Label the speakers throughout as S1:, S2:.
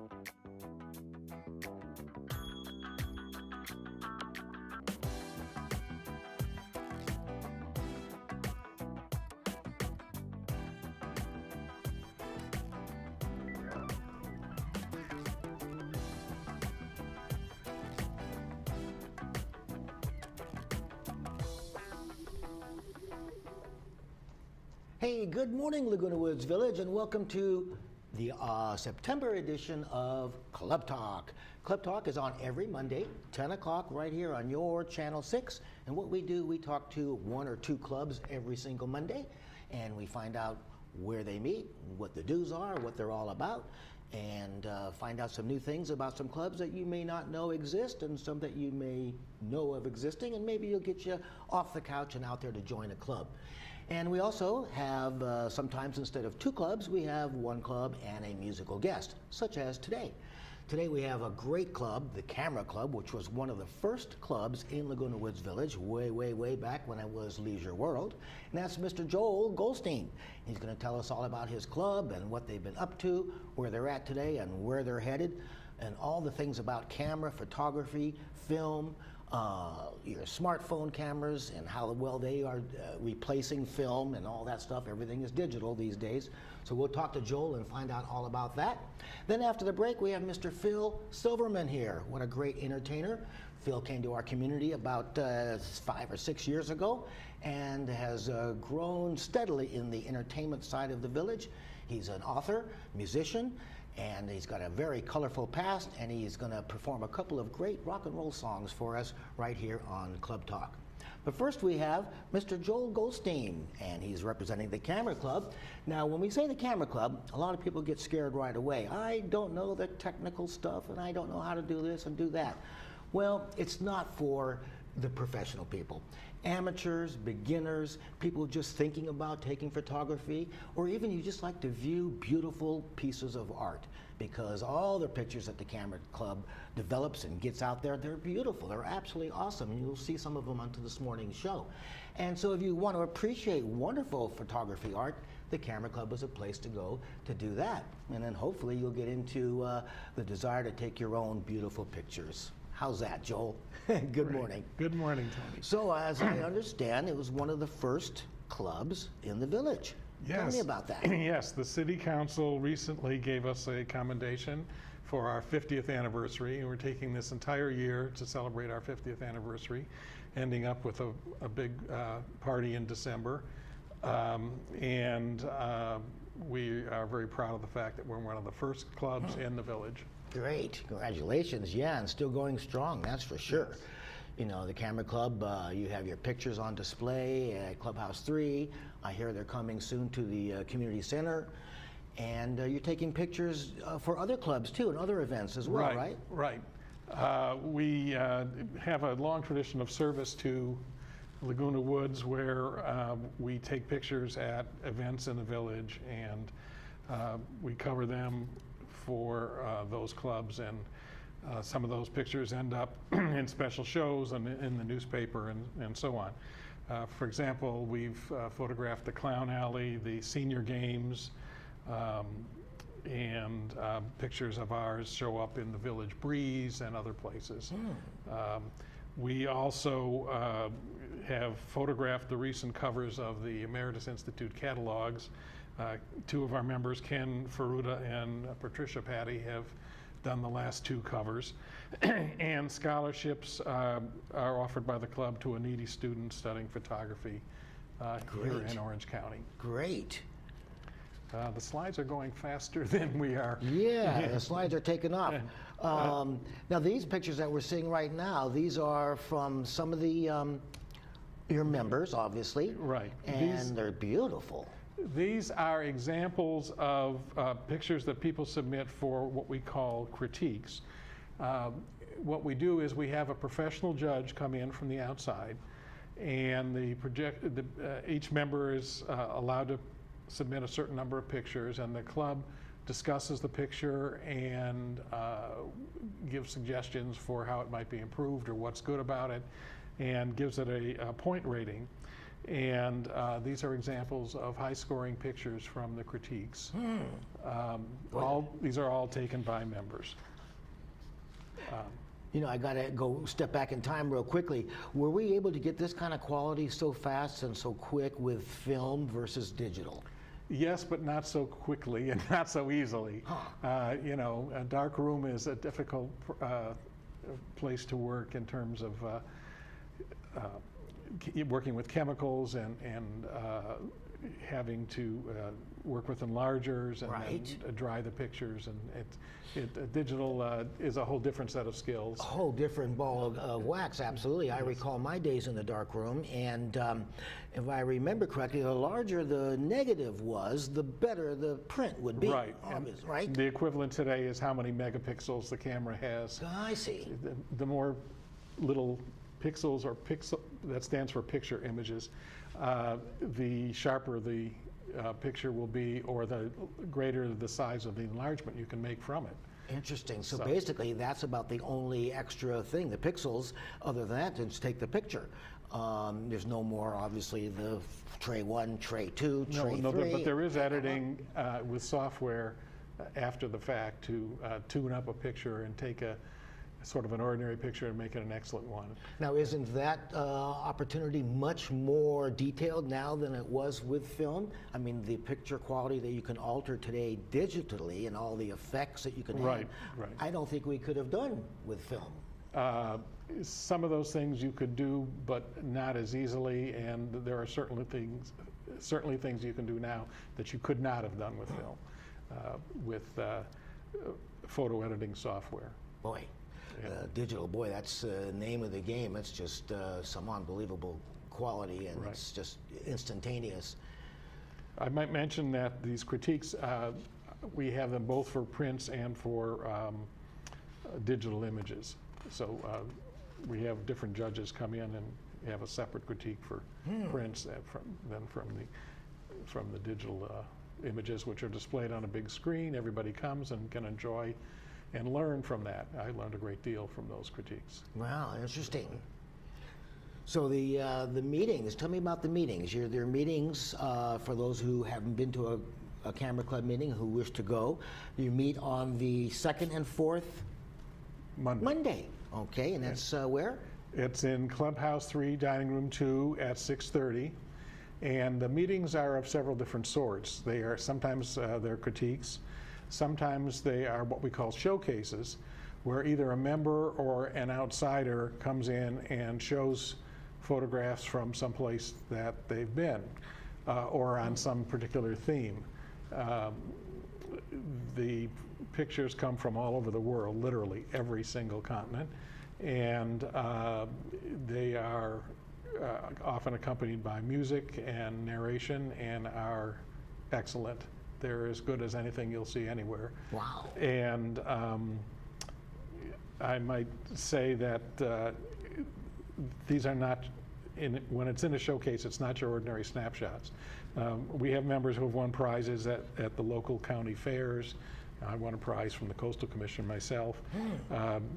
S1: Hey, good morning, Laguna Woods Village, and welcome to the September edition of Club Talk. Club Talk is on every Monday, 10 o'clock, right here on your Channel 6. And what we do, we talk to one or two clubs every single Monday, and we find out where they meet, what the dues are, what they're all about, and find out some new things about some clubs that you may not know exist and some that you may know of existing, and maybe you'll get you off the couch and out there to join a club. And we also have, sometimes instead of two clubs, we have one club and a musical guest, such as today. Today we have a great club, the Camera Club, which was one of the first clubs in Laguna Woods Village way back when I was Leisure World. And that's Mr. Joel Goldstein. He's going to tell us all about his club and what they've been up to, where they're at today and where they're headed, and all the things about camera, photography, film, your smartphone cameras and how well they are replacing film and all that stuff. Everything is digital these days. So we'll talk to Joel and find out all about that. Then after the break, we have Mr. Phil Silverman here. What a great entertainer. Phil came to our community about 5 or 6 years ago and has grown steadily in the entertainment side of the village. He's an author, musician, and he's got a very colorful past, and he's going to perform a couple of great rock and roll songs for us right here on Club Talk. But first we have Mr. Joel Goldstein, and he's representing the Camera Club. Now, when we say the Camera Club, a lot of people get scared right away. I don't know the technical stuff, and I don't know how to do this and do that. Well, it's not for the professional people. Amateurs, beginners, people just thinking about taking photography, or even you just like to view beautiful pieces of art, because all the pictures that the Camera Club develops and gets out there, they're beautiful. They're absolutely awesome, and you'll see some of them on this morning's show. And so if you want to appreciate wonderful photography art, the Camera Club is a place to go to do that. And then hopefully you'll get into the desire to take your own beautiful pictures. How's that, Joel? Good morning.
S2: Good morning, Tony.
S1: So, as I understand, it was one of the first clubs in the village.
S2: Yes.
S1: Tell me about that.
S2: Yes, the City Council recently gave us a commendation for our 50th anniversary, and we're taking this entire year to celebrate our 50th anniversary, ending up with a big party in December. We are very proud of the fact that we're one of the first clubs in the village.
S1: Great, congratulations. Yeah, and still going strong, that's for sure. You know, the Camera Club, you have your pictures on display at Clubhouse 3. I hear they're coming soon to the community center. And you're taking pictures for other clubs too, and other events as well, right?
S2: Right. We have a long tradition of service to Laguna Woods, where we take pictures at events in the village, and we cover them for those clubs, and some of those pictures end up in special shows and in the newspaper and so on. For example, we've photographed the Clown Alley, the Senior Games, and pictures of ours show up in the Village Breeze and other places. We also have photographed the recent covers of the Emeritus Institute catalogs. Two of our members, Ken Ferruta and Patricia Patty, have done the last two covers. And scholarships are offered by the club to a needy student studying photography here in Orange County.
S1: Great.
S2: The slides are going faster than we are.
S1: Yeah, the slides are taking off. Now these pictures that we're seeing right now, these are from some of the your members, obviously.
S2: Right.
S1: And they're beautiful.
S2: These are examples of pictures that people submit for what we call critiques. What we do is we have a professional judge come in from the outside, and each member is allowed to submit a certain number of pictures, and the club discusses the picture and gives suggestions for how it might be improved or what's good about it, and gives it a point rating. And these are examples of high-scoring pictures from the critiques. These are all taken by members.
S1: You know, I got to go step back in time real quickly. Were we able to get this kind of quality so fast and so quick with film versus digital?
S2: Yes, but not so quickly and not so easily. You know, a dark room is a difficult place to work in terms of working with chemicals and having to work with enlargers and then dry the pictures, and digital is a whole different set of skills.
S1: A whole different ball of wax, absolutely. I recall my days in the dark room, and if I remember correctly, the larger the negative was, the better the print would be.
S2: Right.
S1: Right?
S2: The equivalent today is how many megapixels the camera has.
S1: I see.
S2: The more little pixels, or that stands for picture images, the sharper the picture will be, or the greater the size of the enlargement you can make from it.
S1: Interesting. So basically, that's about the only extra thing, the pixels. Other than that, just take the picture. There's no more, obviously, the tray 1, tray 2, tray 3.
S2: But there is editing with software after the fact to tune up a picture and take a sort of an ordinary picture and make it an excellent one.
S1: Now, isn't that opportunity much more detailed now than it was with film? I mean, the picture quality that you can alter today digitally and all the effects that you can have, I don't think we could have done with film.
S2: Some of those things you could do, but not as easily, and there are certainly things you can do now that you could not have done with film, with photo editing software.
S1: Boy. Digital, boy, that's the name of the game. It's just some unbelievable quality, and it's just instantaneous.
S2: I might mention that these critiques, we have them both for prints and for digital images. So we have different judges come in and have a separate critique for prints than from the digital images, which are displayed on a big screen. Everybody comes and can enjoy and learn from that. I learned a great deal from those critiques.
S1: Wow, interesting. So the meetings, tell me about the meetings. There are meetings for those who haven't been to a Camera Club meeting, who wish to go. You meet on the 2nd and 4th Monday. Okay, and that's where?
S2: It's in Clubhouse 3, Dining Room 2 at 6:30. And the meetings are of several different sorts. They are sometimes they're critiques. Sometimes they are what we call showcases, where either a member or an outsider comes in and shows photographs from someplace that they've been, or on some particular theme. The pictures come from all over the world, literally every single continent, and they are often accompanied by music and narration, and are excellent. They're as good as anything you'll see anywhere.
S1: Wow.
S2: And I might say that these are not, when it's in a showcase, it's not your ordinary snapshots. We have members who have won prizes at the local county fairs. I won a prize from the Coastal Commission myself.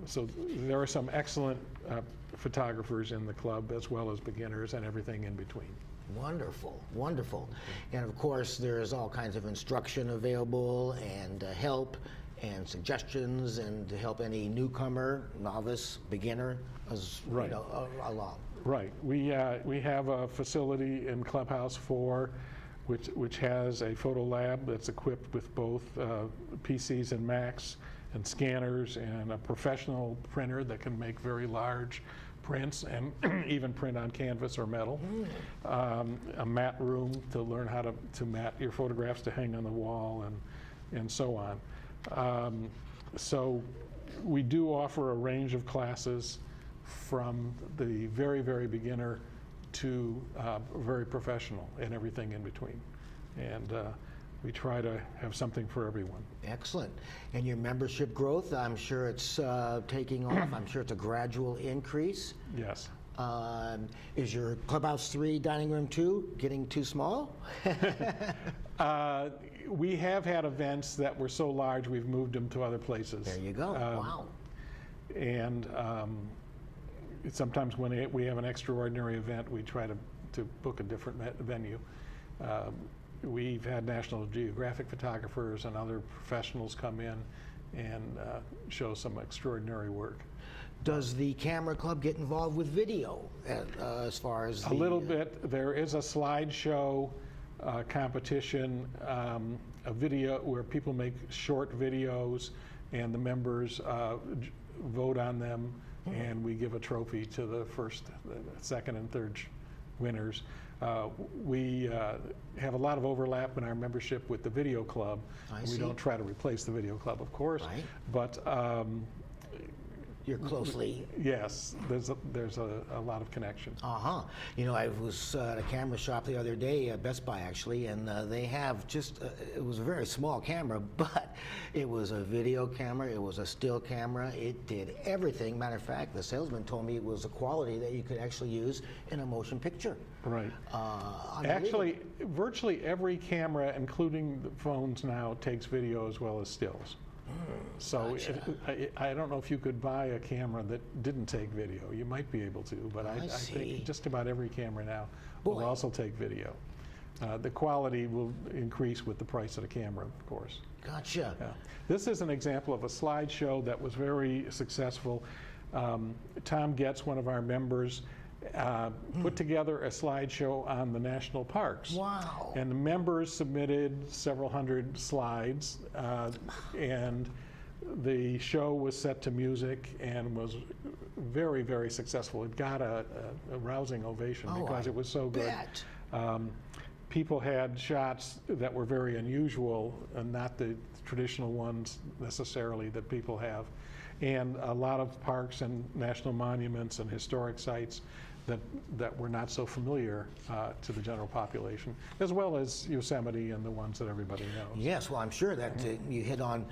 S2: So there are some excellent photographers in the club, as well as beginners and everything in between.
S1: Wonderful, wonderful. And of course, there's all kinds of instruction available, and help and suggestions, and to help any newcomer, novice, beginner along.
S2: Right. We have a facility in Clubhouse 4 which has a photo lab that's equipped with both PCs and Macs and scanners, and a professional printer that can make very large prints and even print on canvas or metal. A mat room to learn how to mat your photographs to hang on the wall, and so on. So we do offer a range of classes from the very, very beginner to very professional, and everything in between. And we try to have something for everyone.
S1: Excellent. And your membership growth, I'm sure it's taking off. I'm sure it's a gradual increase.
S2: Yes.
S1: Is your Clubhouse 3, Dining Room 2 getting too small?
S2: We have had events that were so large we've moved them to other places.
S1: There you go. Wow.
S2: And sometimes when we have an extraordinary event, we try to to book a different venue. We've had National Geographic photographers and other professionals come in and show some extraordinary work.
S1: Does the Camera Club get involved with video as far as
S2: A little bit. There is a slideshow competition, a video where people make short videos and the members vote on them, and we give a trophy to the first, second, and third winners. We have a lot of overlap in our membership with the Video Club. We don't try to replace the Video Club, of course, but
S1: you're closely.
S2: Yes, there's a lot of connection.
S1: You know, I was at a camera shop the other day, at Best Buy actually, and they have just, it was a very small camera, but it was a video camera, it was a still camera, it did everything. Matter of fact, the salesman told me it was a quality that you could actually use in a motion picture.
S2: Right. Actually, virtually every camera, including the phones now, takes video as well as stills. So
S1: gotcha.
S2: I don't know if you could buy a camera that didn't take video. You might be able to, but I think just about every camera now will also take video. The quality will increase with the price of the camera, of course.
S1: Gotcha.
S2: Yeah. This is an example of a slideshow that was very successful. Tom Getz, one of our members, put together a slideshow on the national parks.
S1: Wow.
S2: And the members submitted several hundred slides, and the show was set to music and was very, very successful. It got a rousing ovation because it was so good. People had shots that were very unusual and not the traditional ones necessarily that people have. And a lot of parks and national monuments and historic sites that were not so familiar to the general population, as well as Yosemite and the ones that everybody knows.
S1: Yes, well, I'm sure that you hit on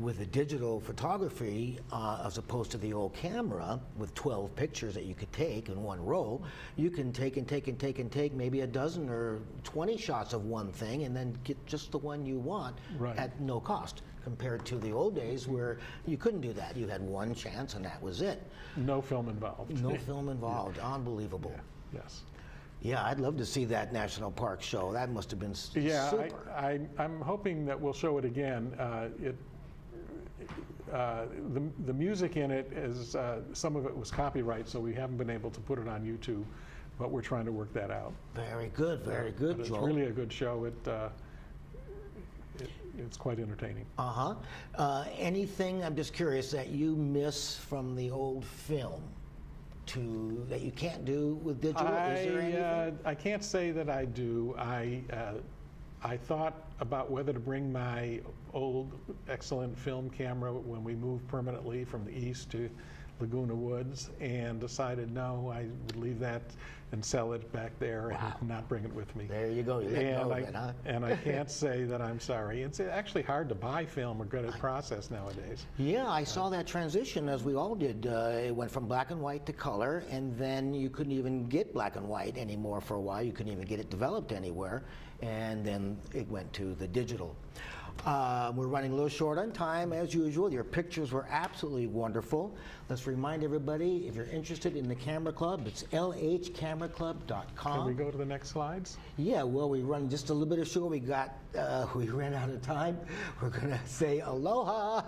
S1: with the digital photography as opposed to the old camera with 12 pictures that you could take in one roll. You can take and take and take and take maybe a dozen or 20 shots of one thing and then get just the one you want at no cost, compared to the old days where you couldn't do that. You had one chance and that was it.
S2: No film involved.
S1: No film involved. Unbelievable.
S2: Yes.
S1: Yeah, I'd love to see that national park show. That must have been super.
S2: I'm hoping that we'll show it again. The music in it is, some of it was copyright, so we haven't been able to put it on YouTube, but we're trying to work that out.
S1: Very good, very good,
S2: Joel. It's really a good show. It's quite entertaining.
S1: Anything, I'm just curious, that you miss from the old film that you can't do with digital? Is there anything?
S2: I can't say that I do. I thought about whether to bring my old excellent film camera when we moved permanently from the east to Laguna Woods, and decided no, I would leave that and sell it back there and not bring it with me.
S1: There you go. You let go of it, huh?
S2: And I can't say that I'm sorry. It's actually hard to buy film or get it processed nowadays.
S1: Yeah, I saw that transition, as we all did. It went from black and white to color, and then you couldn't even get black and white anymore for a while. You couldn't even get it developed anywhere, and then it went to the digital. We're running a little short on time, as usual. Your pictures were absolutely wonderful. Let's remind everybody, if you're interested in the Camera Club, it's lhcameraclub.com.
S2: Can we go to the next slides?
S1: Yeah, well, we run just a little bit of show. We ran out of time. We're going to say aloha.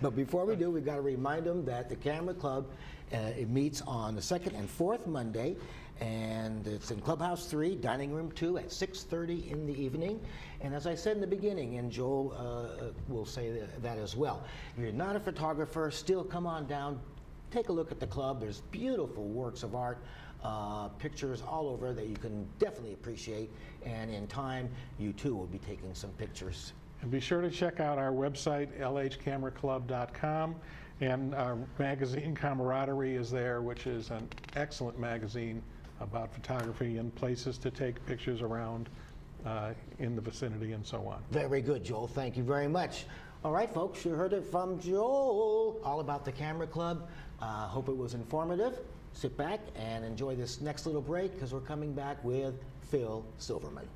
S1: But before we do, we've got to remind them that the Camera Club, it meets on the second and fourth Monday, and it's in Clubhouse 3, Dining Room 2 at 6:30 in the evening. And as I said in the beginning, and Joel will say that as well, if you're not a photographer, still come on down, take a look at the club. There's beautiful works of art, pictures all over that you can definitely appreciate, and in time, you too will be taking some pictures.
S2: And be sure to check out our website, lhcameraclub.com, and our magazine, Camaraderie, is there, which is an excellent magazine about photography and places to take pictures around in the vicinity and so on.
S1: Very good, Joel. Thank you very much. All right, folks, you heard it from Joel, all about the Camera Club. Hope it was informative. Sit back and enjoy this next little break, because we're coming back with Phil Silverman.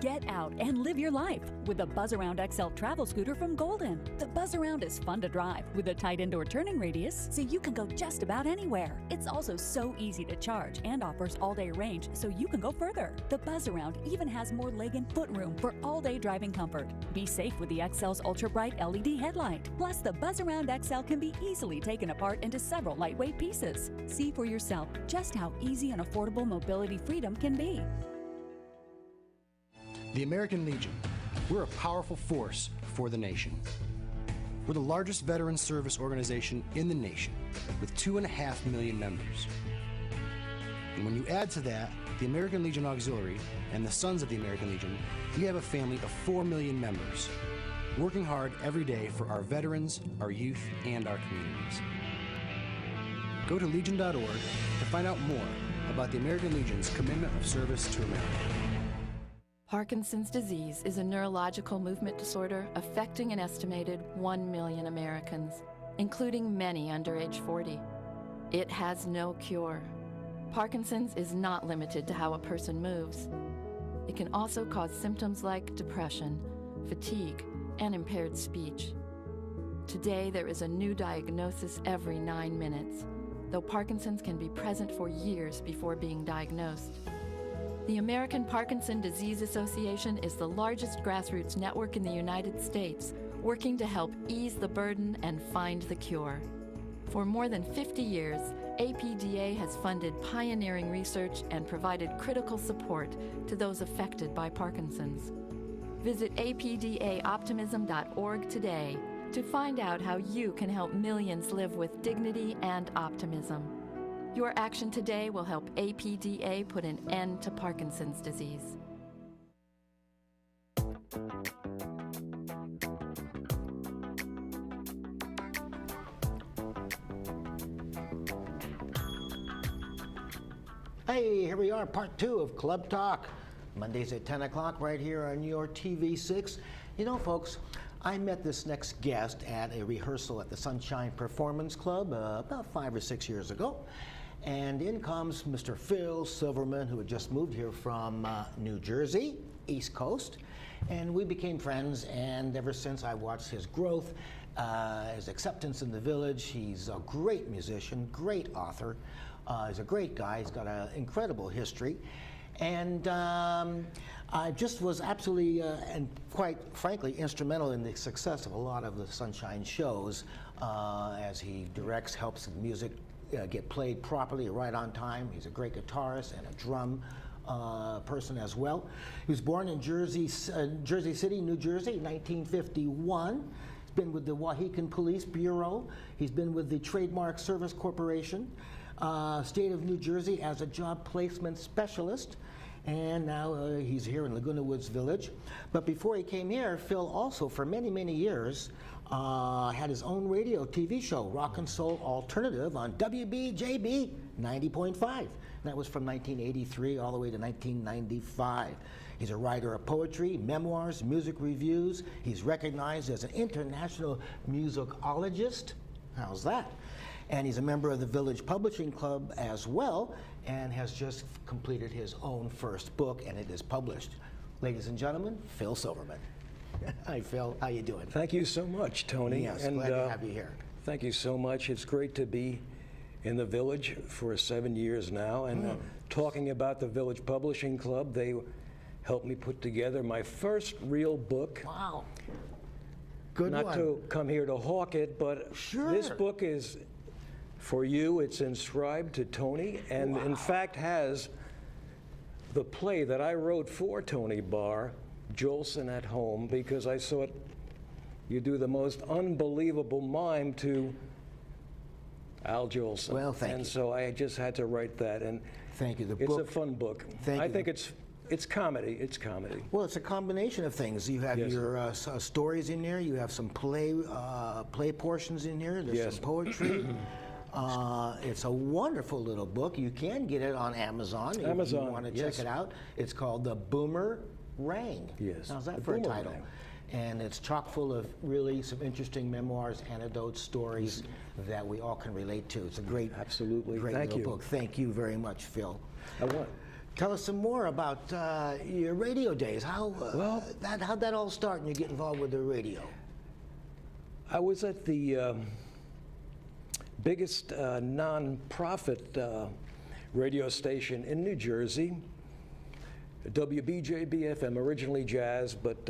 S3: Get out and live your life with the Buzz Around XL travel scooter from Golden. The Buzz Around is fun to drive with a tight indoor turning radius so you can go just about anywhere. It's also so easy to charge and offers all-day range so you can go further. The Buzz Around even has more leg and foot room for all-day driving comfort. Be safe with the XL's ultra-bright LED headlight. Plus, the Buzz Around XL can be easily taken apart into several lightweight pieces. See for yourself just how easy and affordable mobility freedom can be.
S4: The American Legion. We're a powerful force for the nation. We're the largest veteran service organization in the nation, with 2.5 million members. And when you add to that the American Legion Auxiliary and the Sons of the American Legion, we have a family of 4 million members, working hard every day for our veterans, our youth, and our communities. Go to legion.org to find out more about the American Legion's commitment of service to America.
S5: Parkinson's disease is a neurological movement disorder affecting an estimated 1 million Americans, including many under age 40. It has no cure. Parkinson's is not limited to how a person moves. It can also cause symptoms like depression, fatigue, and impaired speech. Today, there is a new diagnosis every 9 minutes, though Parkinson's can be present for years before being diagnosed. The American Parkinson Disease Association is the largest grassroots network in the United States, working to help ease the burden and find the cure. For more than 50 years, APDA has funded pioneering research and provided critical support to those affected by Parkinson's. Visit apdaoptimism.org today to find out how you can help millions live with dignity and optimism. Your action today will help APDA put an end to Parkinson's disease.
S1: Hey, here we are, part 2 of Club Talk. Mondays at 10 o'clock right here on your TV6. You know, folks, I met this next guest at a rehearsal at the Sunshine Performance Club about 5 or 6 years ago. And in comes Mr. Phil Silverman, who had just moved here from New Jersey, East Coast. And we became friends, and ever since I watched his growth, his acceptance in the village. He's a great musician, great author. He's a great guy. He's got an incredible history. And I just was absolutely, and quite frankly, instrumental in the success of a lot of the Sunshine shows as he directs, helps music get played properly, right on time. He's a great guitarist and a drum person as well. He was born in Jersey City, New Jersey, 1951. He's been with the Wahican Police Bureau. He's been with the Trademark Service Corporation, State of New Jersey as a job placement specialist. And now he's here in Laguna Woods Village. But before he came here, Phil also, for many, many years, had his own radio TV show, Rock and Soul Alternative, on WBJB 90.5. That was from 1983 all the way to 1995. He's a writer of poetry, memoirs, music reviews. He's recognized as an international musicologist. How's that? And he's a member of the Village Publishing Club as well, and has just completed his own first book, and it is published. Ladies and gentlemen, Phil Silverman. Hi, Phil. How you doing?
S6: Thank you so much, Tony.
S1: Yes, glad to have you here.
S6: Thank you so much. It's great to be in the Village for 7 years now, and talking about the Village Publishing Club, they helped me put together my first real book.
S1: Wow. Good
S6: Not
S1: one.
S6: to come here to hawk it, but
S1: Sure.
S6: this book is for you. It's inscribed to Tony, and in fact has the play that I wrote for Tony Barr, Jolson at Home, because I thought you do the most unbelievable mime to Al Jolson.
S1: Well, thank you.
S6: And so I just had to write that, and
S1: Thank you. The
S6: it's
S1: book.
S6: a fun book.
S1: Thank
S6: I
S1: you.
S6: think it's comedy. It's comedy.
S1: Well, it's a combination of things. You have
S6: Yes.
S1: your stories in there. You have some play portions in here. There's
S6: Yes.
S1: some poetry. It's a wonderful little book. You can get it on Amazon if you
S6: Amazon,
S1: want to
S6: yes.
S1: check it out. It's called The Boomerang.
S6: Yes,
S1: How's that
S6: The
S1: for a
S6: Boomerang.
S1: title? And it's chock full of really some interesting memoirs, anecdotes, stories that we all can relate to. It's a great,
S6: Absolutely.
S1: great
S6: Thank
S1: little
S6: you.
S1: book. Thank you very much, Phil.
S6: I want.
S1: Tell us some more about your radio days. How'd that all start and you get involved with the radio?
S6: I was at the biggest non-profit radio station in New Jersey, WBJB-FM, originally jazz, but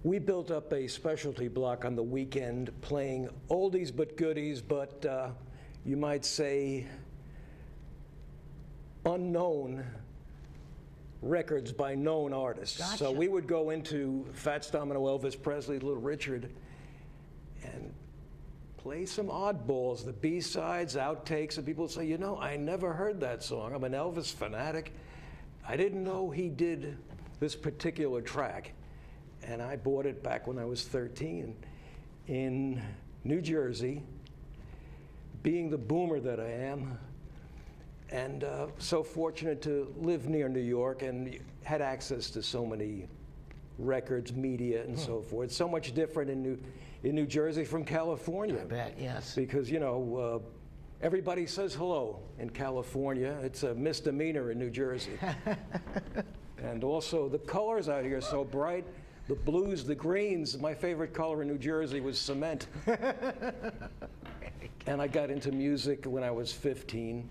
S6: we built up a specialty block on the weekend playing oldies but goodies, but you might say unknown records by known artists.
S1: Gotcha.
S6: So we would go into Fats Domino, Elvis Presley, Little Richard, and play some oddballs, the B-sides, outtakes, and people would say, you know, I never heard that song. I'm an Elvis fanatic. I didn't know he did this particular track. And I bought it back when I was 13 in New Jersey, being the boomer that I am, and so fortunate to live near New York and had access to so many records, media, and so forth. So much different in New Jersey from California.
S1: I bet, yes.
S6: Because, you know, everybody says hello in California. It's a misdemeanor in New Jersey. And also the colors out here are so bright. The blues, the greens. My favorite color in New Jersey was cement. And I got into music when I was 15.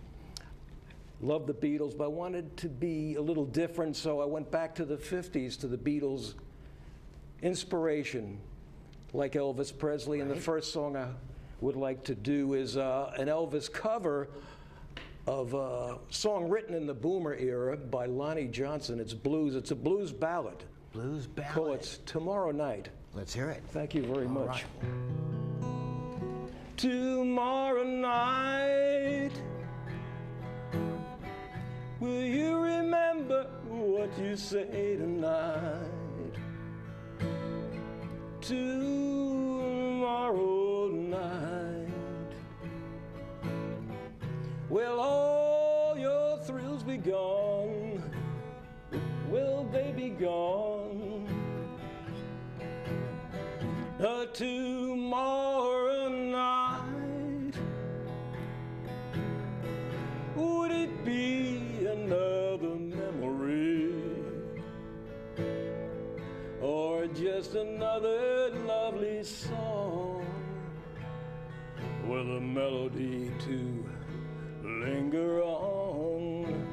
S6: Loved the Beatles, but I wanted to be a little different, so I went back to the 50s, to the Beatles' inspiration, like Elvis Presley. And the first song I would like to do is an Elvis cover of a song written in the Boomer era by Lonnie Johnson. It's blues. It's a blues ballad.
S1: Blues ballad.
S6: Call it Tomorrow Night.
S1: Let's hear it.
S6: Thank you very much.
S1: Right.
S6: Tomorrow night, will you remember what you say tonight? Tomorrow night, will all your thrills be gone? Will they be gone? Tomorrow night, would it be another memory, or just another lovely song with a melody to linger on?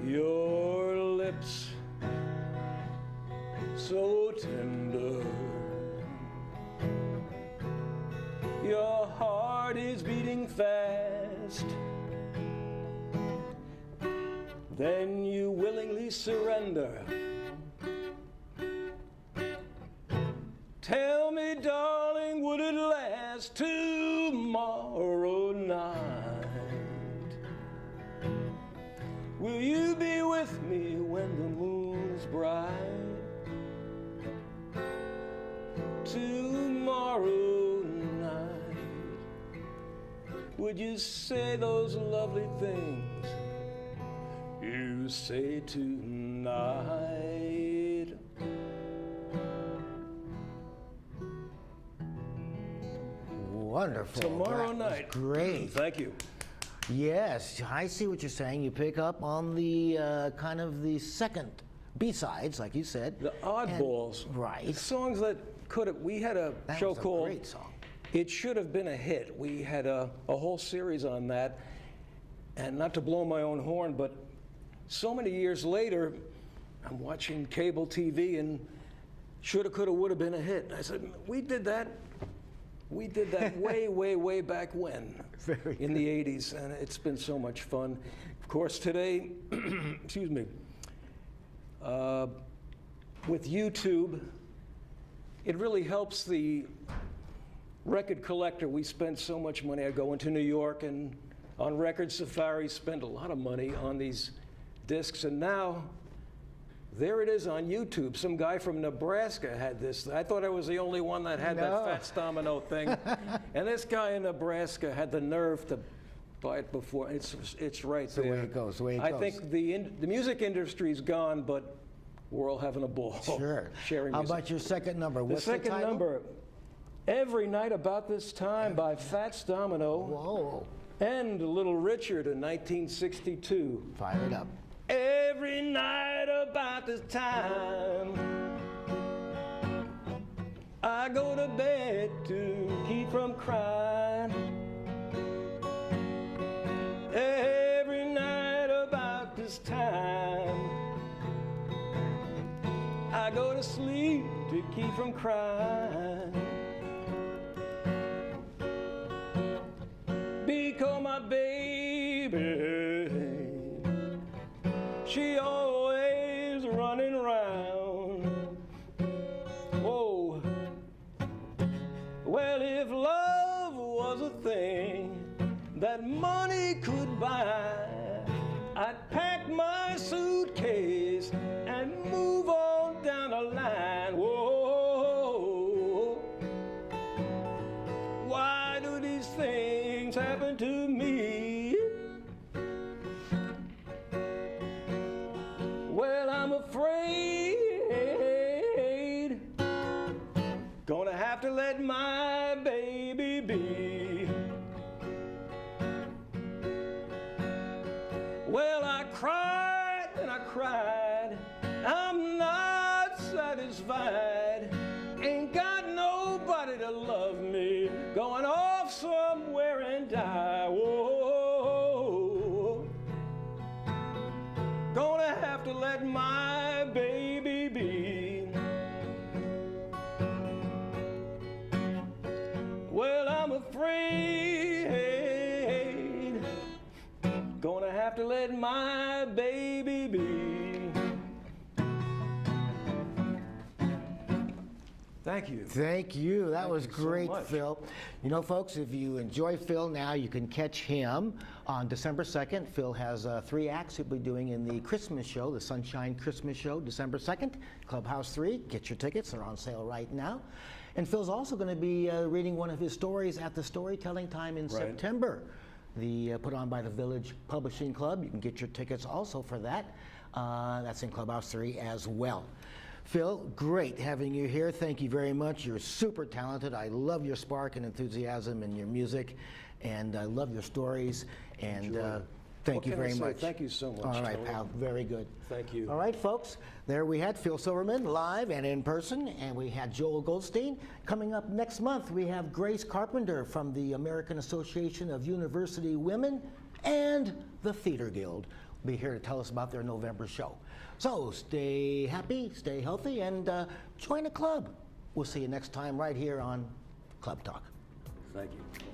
S6: Your lips so tender, your heart is beating fast, then you willingly surrender. Tell me, darling, would it last tomorrow night? Will you be with me when the moon's bright? Tomorrow night, would you say those lovely things you say tonight?
S1: Wonderful.
S6: Tomorrow
S1: That was
S6: night.
S1: Great.
S6: Thank you.
S1: Yes, I see what you're saying. You pick up on the kind of the second B-sides, like you said.
S6: The oddballs.
S1: Right.
S6: Songs that could have, we had a
S1: That
S6: show
S1: was a
S6: called
S1: great song.
S6: It Should Have Been a Hit. We had a whole series on that. And not to blow my own horn, but so many years later, I'm watching cable TV and shoulda, coulda, woulda been a hit. I said, we did that. We did that way, way, way back when,
S1: Very
S6: in the 80s, and it's been so much fun. Of course, today, excuse me, with YouTube, it really helps the record collector. We spend so much money. I go into New York and on Record Safari, spend a lot of money on these discs, and now there it is on YouTube. Some guy from Nebraska had this. I thought I was the only one that had that Fats Domino thing. And this guy in Nebraska had the nerve to buy it before. It's right there.
S1: The way it goes, the way it
S6: I
S1: goes.
S6: think the music industry's gone, but we're all having a ball.
S1: Sure.
S6: Sharing
S1: How
S6: music.
S1: about your second number?
S6: The
S1: What's
S6: second number, Every Night About This Time by Fats Domino.
S1: Whoa.
S6: And Little Richard in 1962.
S1: Fire it up.
S6: Every night about this time, I go to bed to keep from crying. Every night about this time, I go to sleep to keep from crying. Because my baby, she always running around. Whoa. Well, if love was a thing that money could buy, I'd pack my suitcase and move on down the line. Whoa. Why do these things happen to me? Well, I'm afraid gonna have to let my baby be. Well, I cried and I cried, I'm not satisfied. Ain't got nobody to love me, going off somewhere and die. Whoa. Gonna have to let my baby be. Well, I'm afraid gonna have to let my baby be. Thank you.
S1: Thank you. That was
S6: you so
S1: great,
S6: much.
S1: Phil. You know, folks, if you enjoy Phil now, you can catch him on December 2nd. Phil has 3 acts he'll be doing in the Christmas show, the Sunshine Christmas Show, December 2nd, Clubhouse 3. Get your tickets. They're on sale right now. And Phil's also going to be reading one of his stories at the Storytelling Time in September, put on by the Village Publishing Club. You can get your tickets also for that. That's in Clubhouse 3 as well. Phil, great having you here. Thank you very much. You're super talented. I love your spark and enthusiasm and your music, and I love your stories. And thank you very much.
S6: Thank you so much.
S1: All right,
S6: Tony.
S1: pal. Very good.
S6: Thank you.
S1: All right, folks. There we had Phil Silverman live and in person, and we had Joel Goldstein. Coming up next month, we have Grace Carpenter from the American Association of University Women and the Theater Guild. Will be here to tell us about their November show. So stay happy, stay healthy, and join a club. We'll see you next time right here on Club Talk.
S6: Thank you.